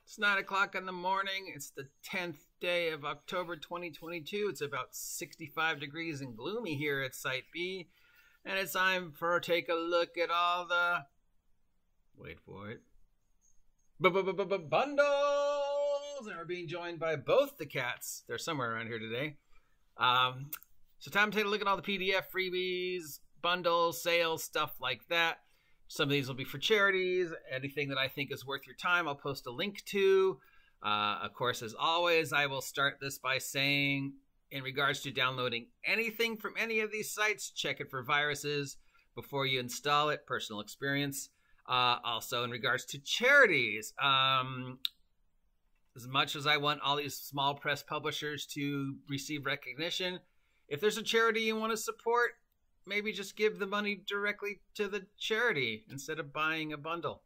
It's 9 o'clock in the morning. It's the 10th day of October 2022. It's about 65 degrees and gloomy here at Site B. And it's time for take a look at all the... Wait for it. Ba Ba Bundels! And we're being joined by both the cats. They're somewhere around here today. So time to take a look at all the PDF freebies, bundles, sales, stuff like that. Some of these will be for charities. Anything that I think is worth your time, I'll post a link to. Of course, as always, I will start this by saying, in regards to downloading anything from any of these sites, check it for viruses before you install it. Personal experience. Also, in regards to charities, as much as I want all these small press publishers to receive recognition, if there's a charity you want to support, maybe just give the money directly to the charity instead of buying a bundle.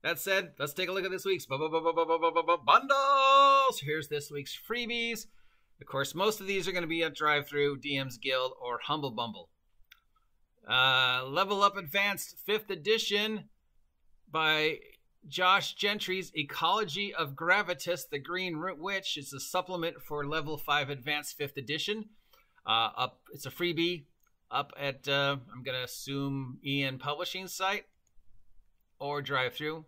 That said, let's take a look at this week's bundles. Here's this week's freebies. Of course, most of these are going to be at DriveThrough, DM's Guild, or Humble Bumble. Level Up Advanced 5th edition by Josh Gentry's Ecology of Gravitas, the Green Witch. It's a supplement for Level 5 Advanced 5th edition. It's a freebie. Up at, I'm going to assume, Ian Publishing site or DriveThrough.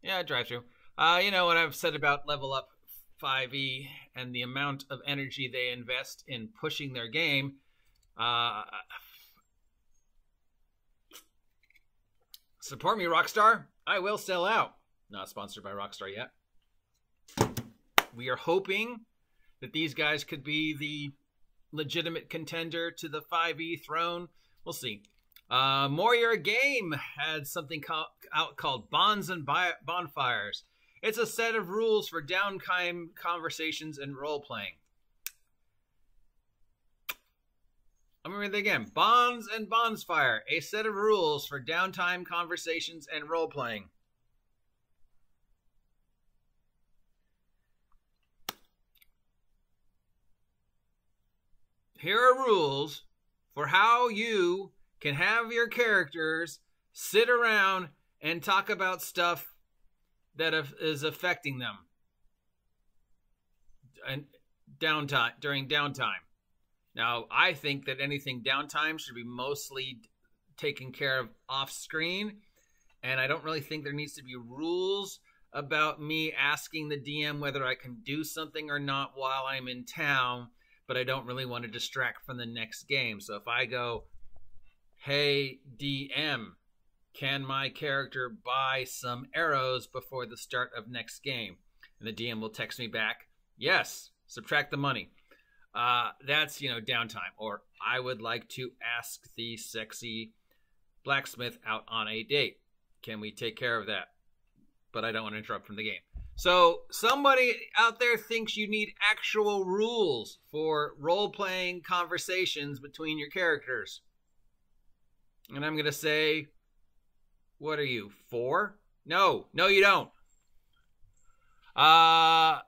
Yeah, DriveThrough. You know what I've said about Level Up 5e and the amount of energy they invest in pushing their game. Support me, Rockstar. I will sell out. Not sponsored by Rockstar yet. We are hoping that these guys could be the legitimate contender to the 5e throne. We'll see. More Your Game had something out called Bonds and Bonfires. It's a set of rules for downtime conversations and role-playing. I'm going to read that again. Bonds and Bonfire, a set of rules for downtime conversations and role-playing. Here are rules for how you can have your characters sit around and talk about stuff that is affecting them and during downtime. Now, I think that anything downtime should be mostly taken care of off screen, and I don't really think there needs to be rules about me asking the DM whether I can do something or not while I'm in town. But I don't really want to distract from the next game. So if I go, hey, DM, can my character buy some arrows before the start of next game? And the DM will text me back, yes, subtract the money. That's, downtime. Or I would like to ask the sexy blacksmith out on a date. Can we take care of that? But I don't want to interrupt from the game. So somebody out there thinks you need actual rules for role-playing conversations between your characters. And I'm going to say, what are you, 4? No, you don't. Oh,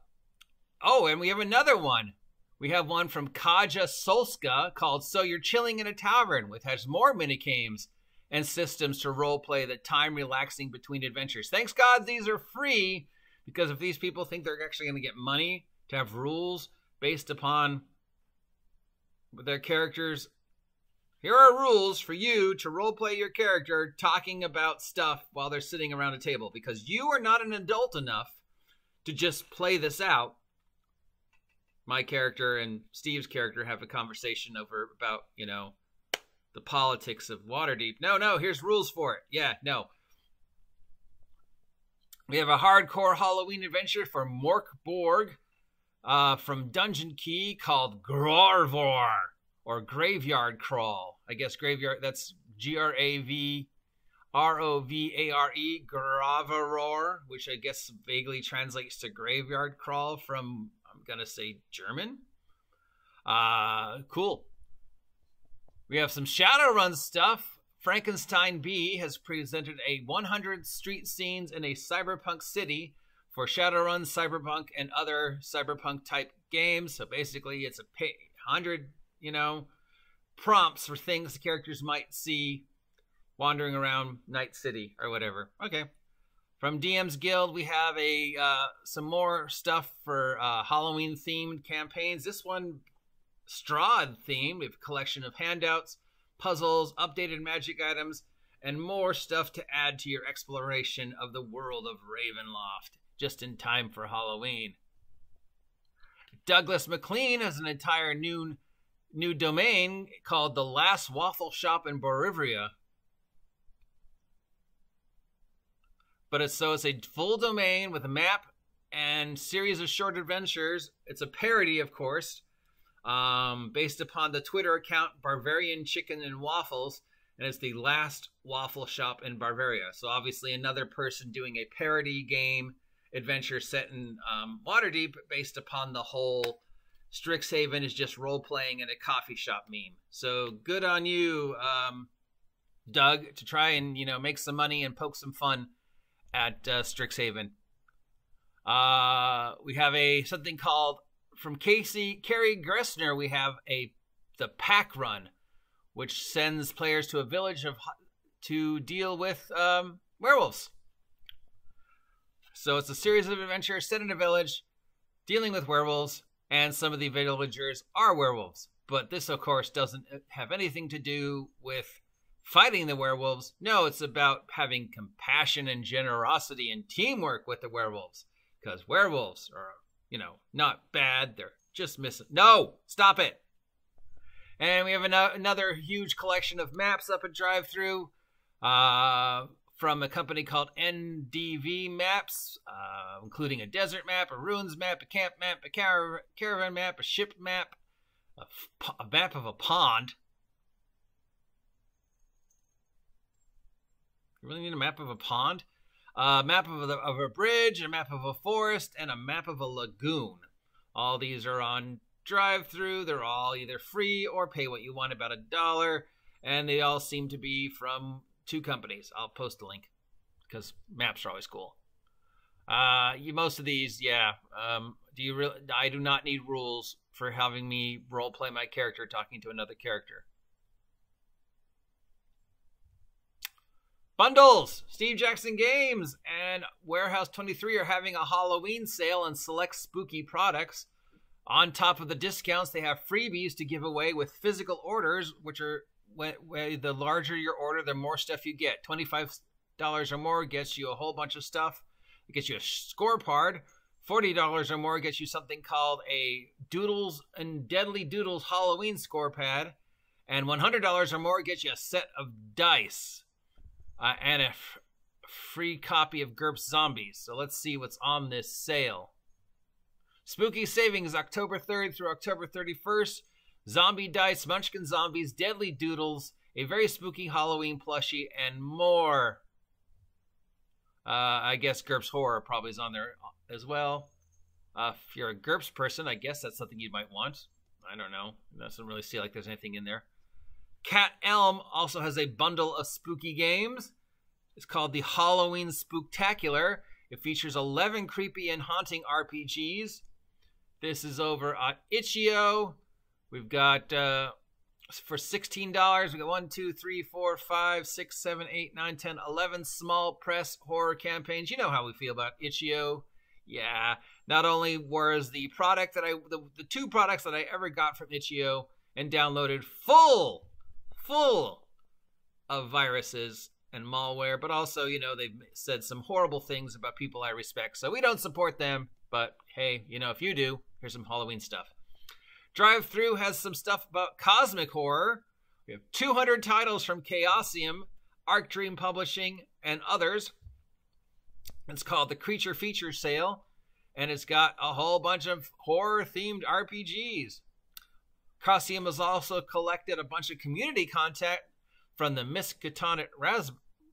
and we have another one. We have one from Kaja Solska called So You're Chilling in a Tavern, which has more minigames and systems to role-play the time relaxing between adventures. Thanks God these are free. Because if these people think they're actually going to get money to have rules based upon their characters, here are rules for you to roleplay your character talking about stuff while they're sitting around a table. Because you are not an adult enough to just play this out. My character and Steve's character have a conversation about, the politics of Waterdeep. No, here's rules for it. Yeah, no. We have a hardcore Halloween adventure for Morkborg from Dungeon Key called Grarvor, or Graveyard Crawl. I guess graveyard, that's Gravrovare, Gravaror, which I guess vaguely translates to Graveyard Crawl from, I'm going to say, German. Cool. We have some Shadowrun stuff. Frankenstein B has presented a 100 street scenes in a cyberpunk city for Shadowrun Cyberpunk and other cyberpunk type games. So basically it's a 100, prompts for things the characters might see wandering around Night City or whatever. Okay. From DM's Guild, we have some more stuff for Halloween-themed campaigns. This one, Strahd-themed. We have a collection of handouts, puzzles, updated magic items, and more stuff to add to your exploration of the world of Ravenloft, just in time for Halloween. Douglas MacLean has an entire new domain called The Last Waffle Shop in Bolivia. But it's a full domain with a map and series of short adventures. It's a parody, of course, based upon the Twitter account Barbarian Chicken and Waffles, and it's the last waffle shop in Bavaria. So obviously another person doing a parody game adventure set in Waterdeep based upon the whole Strixhaven is just role-playing in a coffee shop meme. So good on you, Doug, to try and, make some money and poke some fun at Strixhaven. We have something called, from Carrie Gressner, we have the Pack Run, which sends players to a village to deal with werewolves. So it's a series of adventures set in a village dealing with werewolves, and some of the villagers are werewolves. But this, of course, doesn't have anything to do with fighting the werewolves. No, it's about having compassion and generosity and teamwork with the werewolves. Because werewolves are, not bad. They're just missing. No, stop it. And we have another huge collection of maps up at DriveThrough from a company called NDV Maps, including a desert map, a ruins map, a camp map, a caravan map, a ship map, a map of a pond. You really need a map of a pond? A map of a bridge, a map of a forest, and a map of a lagoon. All these are on DriveThrough. They're all either free or pay what you want, about $1, and they all seem to be from 2 companies. I'll post a link because maps are always cool. Most of these, yeah. I do not need rules for having me role play my character talking to another character. Bundles! Steve Jackson Games and Warehouse 23 are having a Halloween sale on select spooky products. On top of the discounts, they have freebies to give away with physical orders, which are the larger your order, the more stuff you get. $25 or more gets you a whole bunch of stuff. It gets you a scoreboard. $40 or more gets you something called a Doodles and Deadly Doodles Halloween score pad. And $100 or more gets you a set of dice. And a free copy of GURPS Zombies. So let's see what's on this sale. Spooky Savings, October 3rd through October 31st. Zombie Dice, Munchkin Zombies, Deadly Doodles, a very spooky Halloween plushie, and more. I guess GURPS Horror probably is on there as well. If you're a GURPS person, I guess that's something you might want. I don't know. It doesn't really seem like there's anything in there. Cat Elm also has a bundle of spooky games. It's called the Halloween Spooktacular. It features 11 creepy and haunting RPGs. This is over at Itch.io. We've got, for $16, we got 1, 2, 3, 4, 5, 6, 7, 8, 9, 10, 11 small press horror campaigns. You know how we feel about Itch.io. Yeah. Not only was the product that the 2 products that I ever got from Itch.io and downloaded full of viruses and malware, but also, they've said some horrible things about people I respect. So we don't support them, but hey, if you do, here's some Halloween stuff. DriveThrough has some stuff about cosmic horror. We have 200 titles from Chaosium, Arc Dream Publishing, and others. It's called the Creature Feature Sale, and it's got a whole bunch of horror-themed RPGs. Chaosium has also collected a bunch of community content from the Miskatonic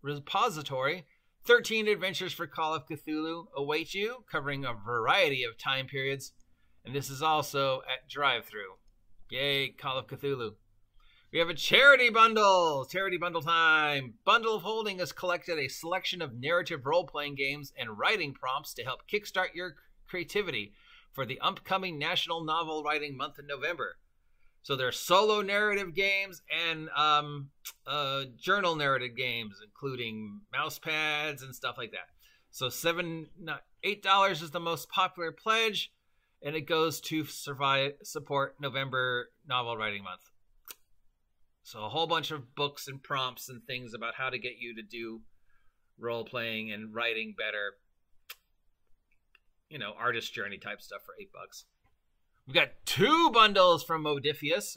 repository. 13 adventures for Call of Cthulhu await you, covering a variety of time periods. And this is also at DriveThrough. Yay, Call of Cthulhu. We have a charity bundle. Charity bundle time. Bundle of Holding has collected a selection of narrative role-playing games and writing prompts to help kickstart your creativity for the upcoming National Novel Writing Month in November. So there are solo narrative games and journal narrative games, including mouse pads and stuff like that. So $8 is the most popular pledge, and it goes to support November Novel Writing Month. So a whole bunch of books and prompts and things about how to get you to do role-playing and writing better. You know, artist journey type stuff for $8. We've got 2 bundles from Modifius.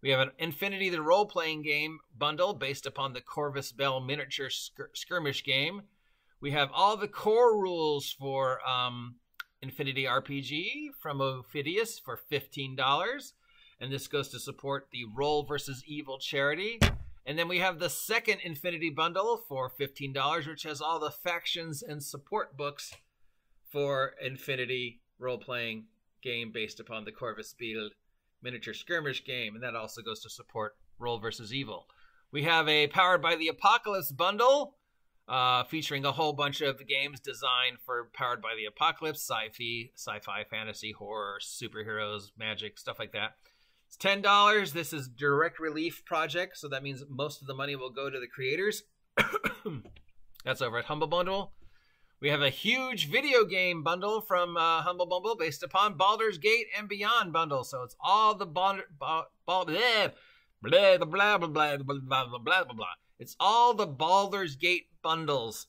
We have an Infinity the Role-Playing Game bundle based upon the Corvus Bell miniature skirmish game. We have all the core rules for Infinity RPG from Ophidius for $15. And this goes to support the Roll vs. Evil charity. And then we have the second Infinity bundle for $15, which has all the factions and support books for Infinity role-playing game based upon the Corvus Bell miniature skirmish game. And that also goes to support Roll vs. Evil. We have a Powered by the Apocalypse bundle featuring a whole bunch of games designed for Powered by the Apocalypse, sci-fi, fantasy, horror, superheroes, magic, stuff like that. It's $10. This is direct relief project, so that means most of the money will go to the creators. That's over at Humble Bundle. We have a huge video game bundle from Humble Bundle based upon Baldur's Gate and Beyond bundle. So it's all the It's all the Baldur's Gate bundles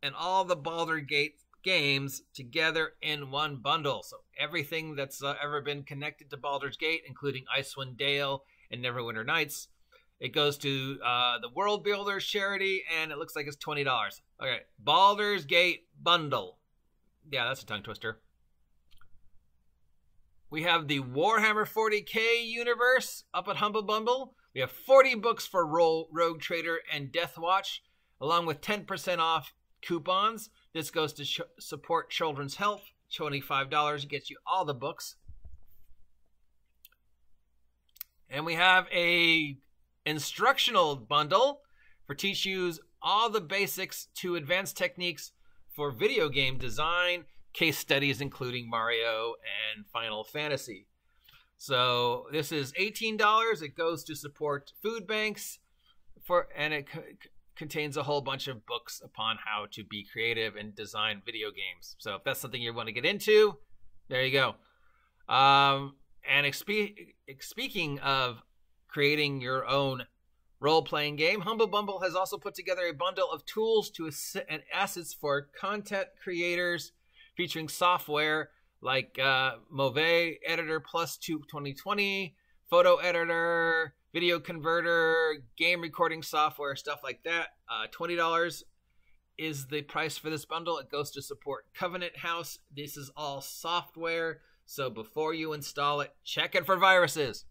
and all the Baldur's Gate games together in one bundle. So everything that's ever been connected to Baldur's Gate, including Icewind Dale and Neverwinter Nights, it goes to the World Builders charity, and it looks like it's $20. Okay, Baldur's Gate bundle. Yeah, that's a tongue twister. We have the Warhammer 40K universe up at Humble Bundle. We have 40 books for Rogue Trader and Death Watch, along with 10% off coupons. This goes to support children's health. $25 gets you all the books. And we have a instructional bundle for teach you all the basics to advanced techniques for video game design, case studies including Mario and Final Fantasy. So this is $18. It goes to support food banks and it contains a whole bunch of books upon how to be creative and design video games. So if that's something you want to get into, there you go. And speaking of creating your own role-playing game, Humble Bundle has also put together a bundle of tools and assets for content creators featuring software like Move Editor Plus 2020, Photo Editor, Video Converter, game recording software, stuff like that. $20 is the price for this bundle. It goes to support Covenant House. This is all software, so before you install it, check it for viruses.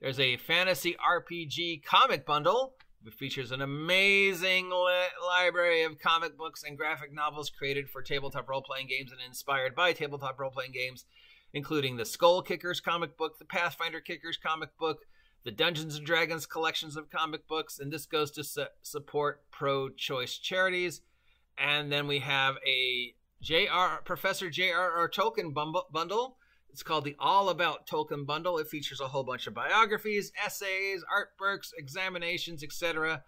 There's a Fantasy RPG comic bundle, which features an amazing library of comic books and graphic novels created for tabletop role-playing games and inspired by tabletop role-playing games, including the Skull Kickers comic book, the Pathfinder Kickers comic book, the Dungeons & Dragons collections of comic books, and this goes to support pro-choice charities. And then we have a Professor J.R.R. Tolkien bundle. It's called the All About Tolkien bundle. It features a whole bunch of biographies, essays, artworks, examinations, etc.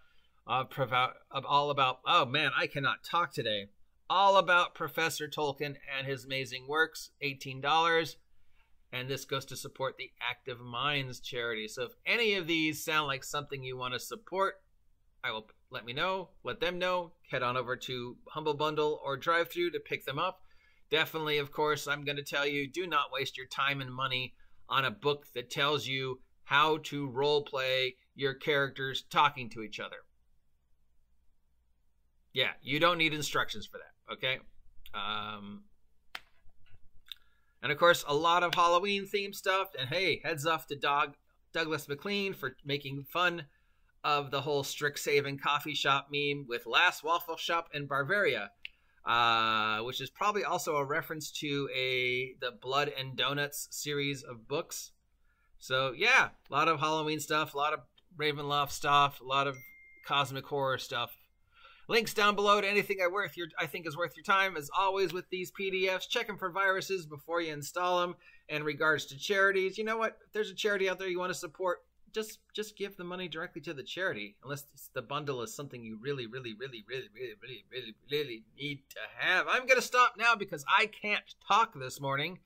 All about, oh man, I cannot talk today. All about Professor Tolkien and his amazing works, $18. And this goes to support the Active Minds charity. So if any of these sound like something you want to support, let them know. Head on over to Humble Bundle or DriveThrough to pick them up. Definitely, of course, I'm going to tell you, do not waste your time and money on a book that tells you how to role play your characters talking to each other. Yeah, you don't need instructions for that, okay? And of course, a lot of Halloween themed stuff. And hey, heads off to Douglas McLean for making fun of the whole Strixhaven coffee shop meme with Last Waffle Shop in Bavaria, which is probably also a reference to the Blood and Donuts series of books. So yeah, a lot of Halloween stuff, a lot of Ravenloft stuff, a lot of cosmic horror stuff. Links down below to anything I think is worth your time. As always with these PDFs, check them for viruses before you install them. And in regards to charities, you know what? If there's a charity out there you want to support, just give the money directly to the charity, unless the bundle is something you really need to have. I'm going to stop now because I can't talk this morning.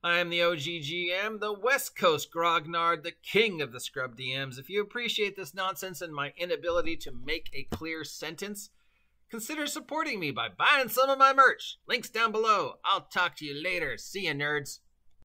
I am the OGGM, the West Coast Grognard, the king of the scrub DMs. If you appreciate this nonsense and my inability to make a clear sentence, consider supporting me by buying some of my merch. Links down below. I'll talk to you later. See ya, nerds.